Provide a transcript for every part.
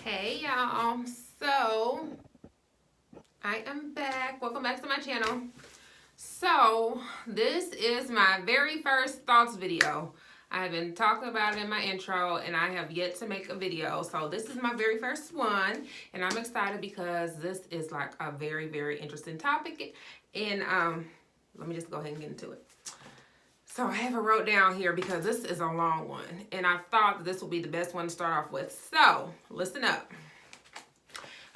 Hey y'all, so I am back. Welcome back to my channel. So this is my very first thoughts video. I've been talking about it in my intro and I have yet to make a video. So this is my very first one and I'm excited because this is like a very interesting topic. And let me just go ahead and get into it. So I have it wrote down here because this is a long one and I thought that this would be the best one to start off with. So listen up.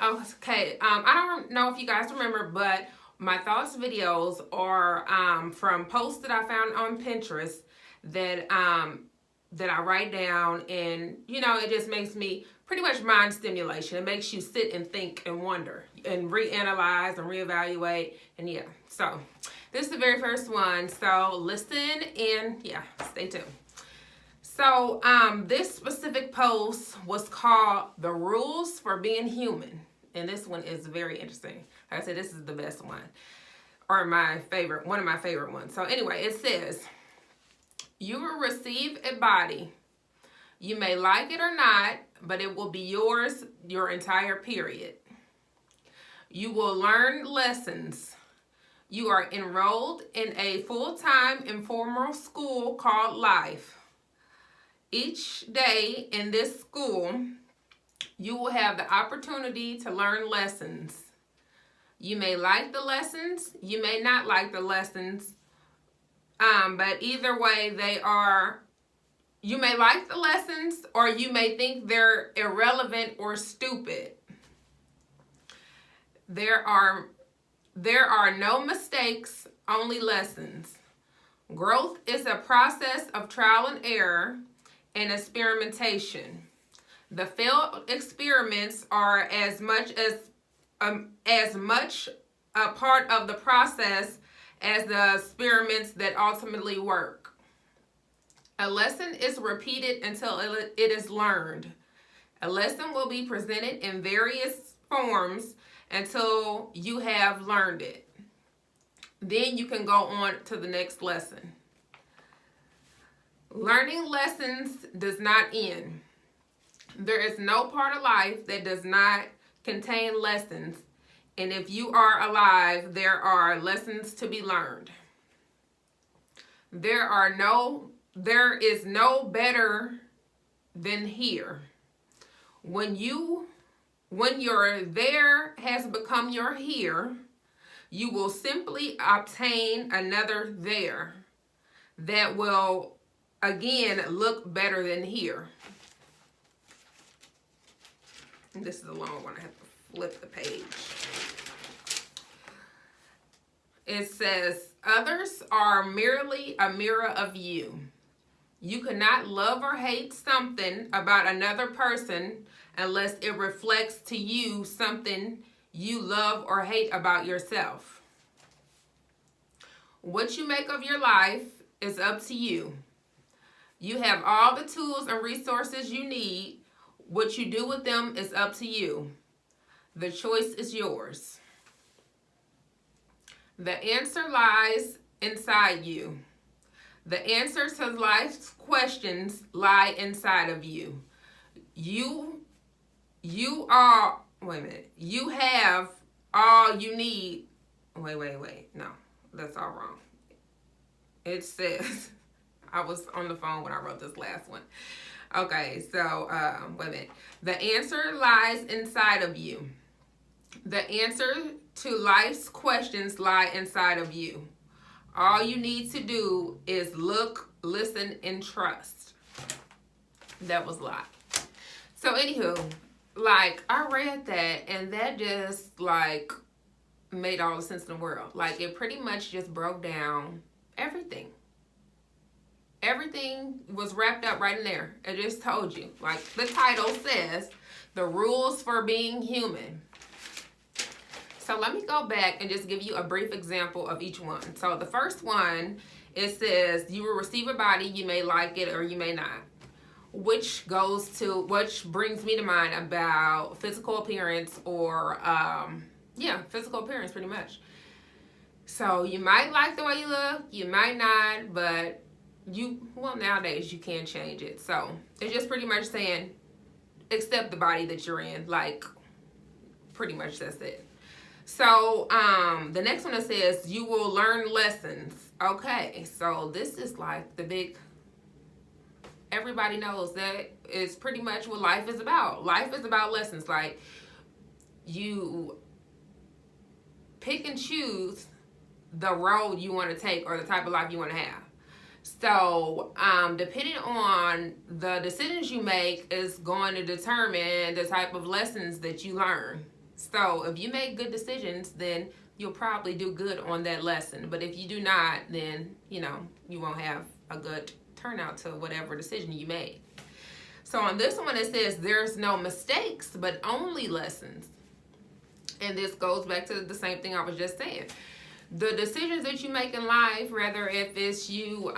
Okay, I don't know if you guys remember, but my thoughts videos are from posts that I found on Pinterest that that I write down, and it just makes me pretty much mind stimulation. It makes you sit and think and wonder and reanalyze and reevaluate, and yeah. So this is the very first one. So listen and yeah, stay tuned. So this specific post was called "The Rules for Being Human." And this one is very interesting. Like I said, this is the best one. Or one of my favorite ones. So anyway, it says, you will receive a body. You may like it or not, but it will be yours your entire period. You will learn lessons. You are enrolled in a full-time informal school called life. Each day in this school, you will have the opportunity to learn lessons. You may like the lessons, you may not like the lessons, but either way you may like the lessons or you may think they're irrelevant or stupid. There are no mistakes, only lessons. Growth is a process of trial and error and experimentation. The failed experiments are as much a part of the process as the experiments that ultimately work. A lesson is repeated until it is learned. A lesson will be presented in various forms until you have learned it. Then you can go on to the next lesson. Learning lessons does not end. There is no part of life that does not contain lessons. And if you are alive, there are lessons to be learned. There is no better than here. When your there has become your here, you will simply obtain another there that will again look better than here. This is a long one. I have to flip the page. It says, others are merely a mirror of you. You cannot love or hate something about another person unless it reflects to you something you love or hate about yourself. What you make of your life is up to you. You have all the tools and resources you need. What you do with them is up to you. The choice is yours. The answer lies inside you. The answers to life's questions lie inside of you. You are, wait a minute. You have all you need. Wait. No, that's all wrong. It says, I was on the phone when I wrote this last one. Okay, so wait a minute. The answer lies inside of you. The answer to life's questions lie inside of you. All you need to do is look, listen, and trust. That was a lot. So anywho, like I read that and that just like made all the sense in the world. Like it pretty much just broke down everything. Everything was wrapped up right in there. It just told you. Like the title says, the rules for being human. So let me go back and just give you a brief example of each one. So the first one, it says, you will receive a body, you may like it or you may not. Which brings me to mind about physical appearance or, physical appearance pretty much. So you might like the way you look, you might not, but nowadays you can change it. So it's just pretty much saying accept the body that you're in. Like, pretty much that's it. So the next one, it says you will learn lessons. Okay, so this is like the big, everybody knows that it's pretty much what life is about. Life is about lessons. Like, you pick and choose the road you want to take or the type of life you want to have. So depending on the decisions you make is going to determine the type of lessons that you learn. So if you make good decisions, then you'll probably do good on that lesson. But if you do not, then, you know, you won't have a good turnout to whatever decision you made. So on this one, it says there's no mistakes, but only lessons. And this goes back to the same thing I was just saying. The decisions that you make in life, whether if it's you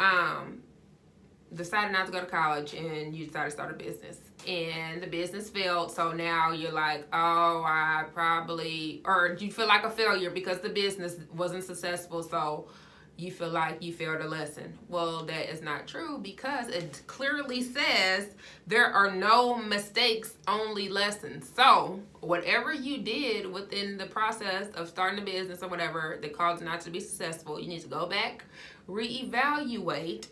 decided not to go to college and you decided to start a business and the business failed, so now you're like, oh, I probably, or you feel like a failure because the business wasn't successful, so you feel like you failed a lesson. Well, that is not true, because it clearly says there are no mistakes, only lessons. So whatever you did within the process of starting a business or whatever that caused it not to be successful, you need to go back, reevaluate,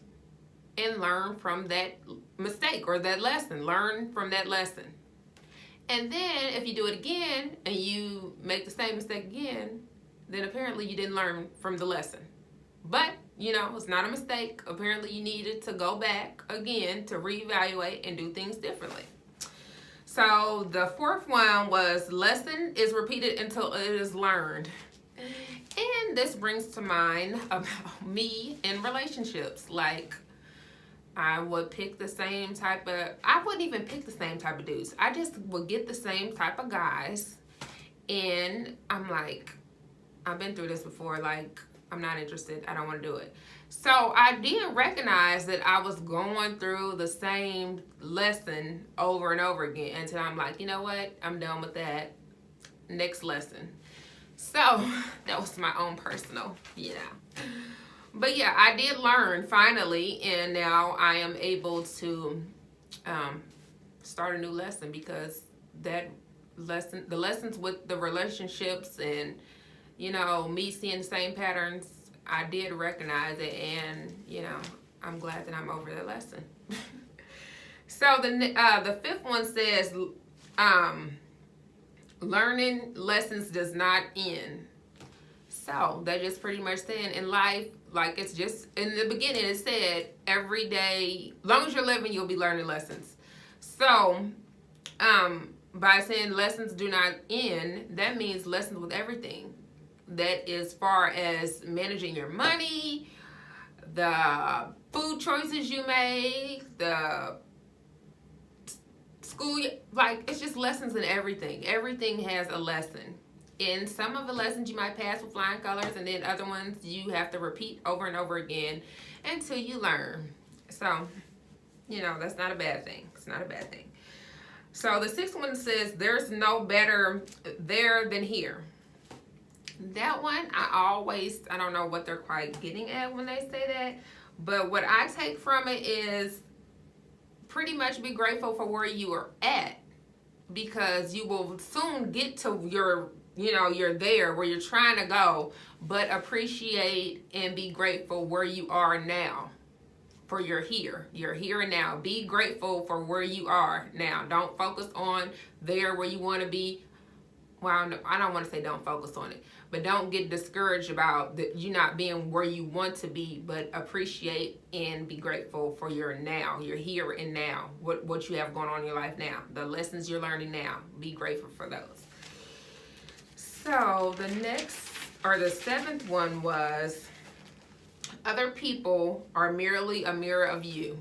and learn from that mistake or that lesson. Learn from that lesson. And then if you do it again and you make the same mistake again, then apparently you didn't learn from the lesson. But, you know, it's not a mistake. Apparently you needed to go back again to reevaluate and do things differently. So the fourth one was lesson is repeated until it is learned. And this brings to mind about me in relationships. Like, I would pick the same type of, I wouldn't even pick the same type of dudes. I just would get the same type of guys. And I'm like, I've been through this before. Like, I'm not interested. I don't want to do it. So I didn't recognize that I was going through the same lesson over and over again until I'm like, you know what? I'm done with that. Next lesson. So that was my own personal, you know. But yeah, I did learn finally, and now I am able to start a new lesson, because that lesson, the lessons with the relationships and, you know, me seeing the same patterns, I did recognize it, and, you know, I'm glad that I'm over that lesson. So the fifth one says, learning lessons does not end. So that just pretty much saying in life, like, it's just, in the beginning it said every day, long as you're living, you'll be learning lessons. So by saying lessons do not end, that means lessons with everything. That is far as managing your money, the food choices you make, the school, like, it's just lessons in everything. Everything has a lesson. In some of the lessons you might pass with flying colors, and then other ones you have to repeat over and over again until you learn. So, you know, that's not a bad thing. It's not a bad thing. So the sixth one says, there's no better there than here. That one, I don't know what they're quite getting at when they say that, but what I take from it is pretty much be grateful for where you are at, because you will soon get to your, you know, you're there where you're trying to go, but appreciate and be grateful where you are now. For you're here and now. Be grateful for where you are now. Don't focus on there where you want to be. Well, I don't want to say don't focus on it, but don't get discouraged about you not being where you want to be, but appreciate and be grateful for your now. You're here and now. What you have going on in your life now. The lessons you're learning now. Be grateful for those. So the seventh one was, other people are merely a mirror of you.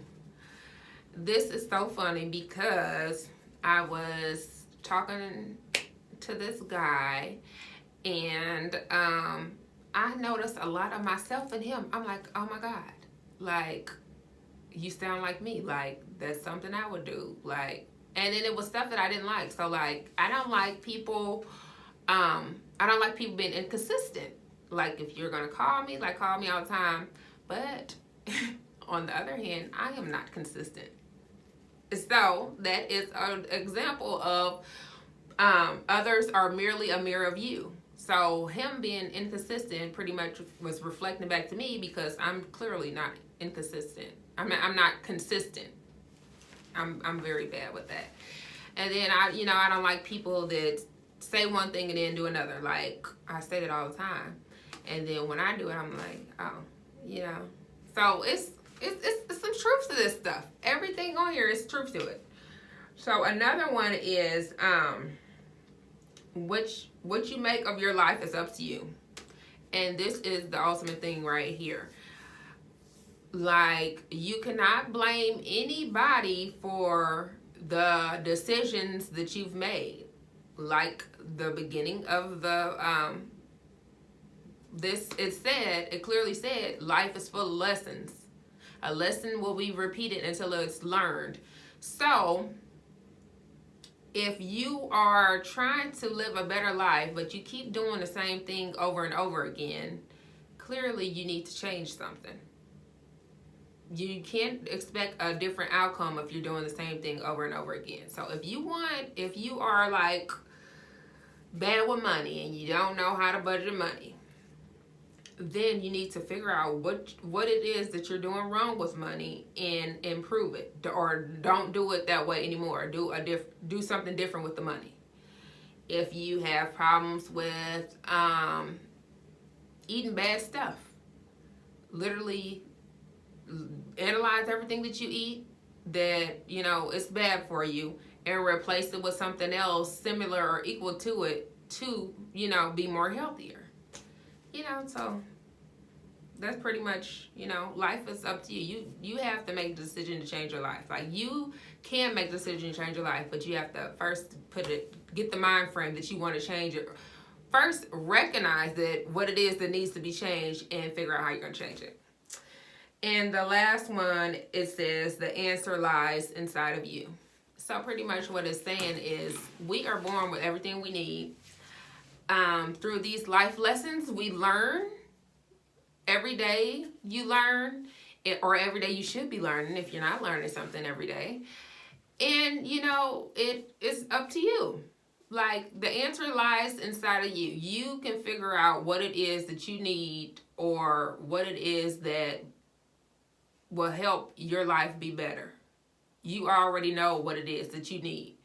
This is so funny, because I was talking to this guy, and I noticed a lot of myself in him. I'm like, oh my God, like, you sound like me. Like, that's something I would do. Like, and then it was stuff that I didn't like. So, like, I don't like people being inconsistent. Like, if you're gonna call me, like, call me all the time. But on the other hand, I am not consistent. So that is an example of others are merely a mirror of you. So him being inconsistent pretty much was reflecting back to me because I'm clearly not inconsistent. I'm not consistent. I'm very bad with that. And then I don't like people that say one thing and then do another. Like I say that all the time. And then when I do it, I'm like, oh, you know. So it's some truth to this stuff. Everything on here is truth to it. So another one is what you make of your life is up to you. And this is the ultimate thing right here. Like, you cannot blame anybody for the decisions that you've made. Like the beginning of the it clearly said life is full of lessons. A lesson will be repeated until it's learned. So if you are trying to live a better life, but you keep doing the same thing over and over again, clearly you need to change something. You can't expect a different outcome if you're doing the same thing over and over again. So if you are like bad with money and you don't know how to budget money, then you need to figure out what it is that you're doing wrong with money and improve it, or don't do it that way anymore. Do something different with the money. If you have problems with eating bad stuff, literally analyze everything that you eat that it's bad for you and replace it with something else similar or equal to it to be more healthier. So that's pretty much, life is up to you. You have to make the decision to change your life. Like, you can make the decision to change your life, but you have to first get the mind frame that you want to change it. First, recognize that what it is that needs to be changed and figure out how you're going to change it. And the last one, it says the answer lies inside of you. So pretty much what it's saying is we are born with everything we need. Through these life lessons, we learn. Every day you learn, or every day you should be learning if you're not learning something every day. And, it is up to you. Like, the answer lies inside of you. You can figure out what it is that you need or what it is that will help your life be better. You already know what it is that you need.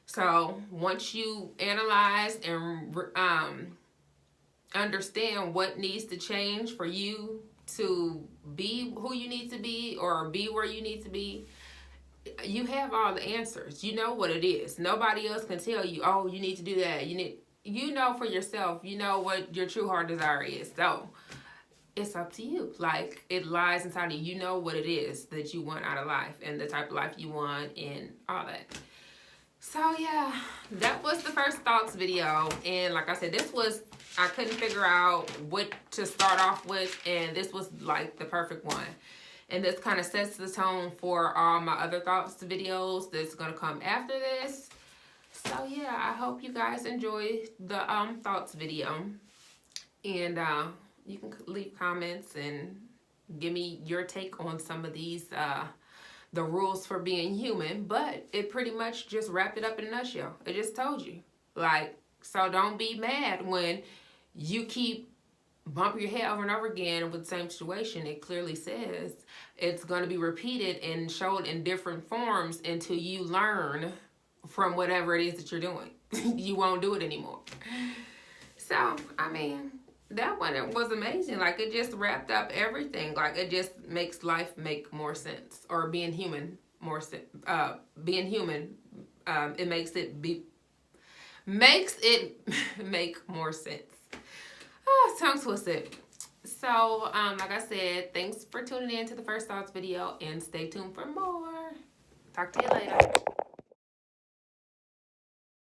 So once you analyze and understand what needs to change for you to be who you need to be or be where you need to be, you have all the answers. You know what it is. Nobody else can tell you, oh, you need to do that. You know for yourself. You know what your true heart desire is. So it's up to you. Like, it lies inside of you. You know what it is that you want out of life and the type of life you want and all that. So yeah, that was the first thoughts video. And like I said, I couldn't figure out what to start off with, and this was like the perfect one. And this kind of sets the tone for all my other thoughts videos that's going to come after this. So yeah, I hope you guys enjoy the thoughts video. And you can leave comments and give me your take on some of these the rules for being human. But it pretty much just wrapped it up in a nutshell. It just told you. Like, so don't be mad when you keep bumping your head over and over again with the same situation. It clearly says it's going to be repeated and showed in different forms until you learn from whatever it is that you're doing. You won't do it anymore. So, I mean, that one, it was amazing. Like, it just wrapped up everything. Like, it just makes life make more sense. Or being human more sense. Being human, it makes it make more sense. Tongue twisted. So, like I said, thanks for tuning in to the First Thoughts video, and stay tuned for more. Talk to you later.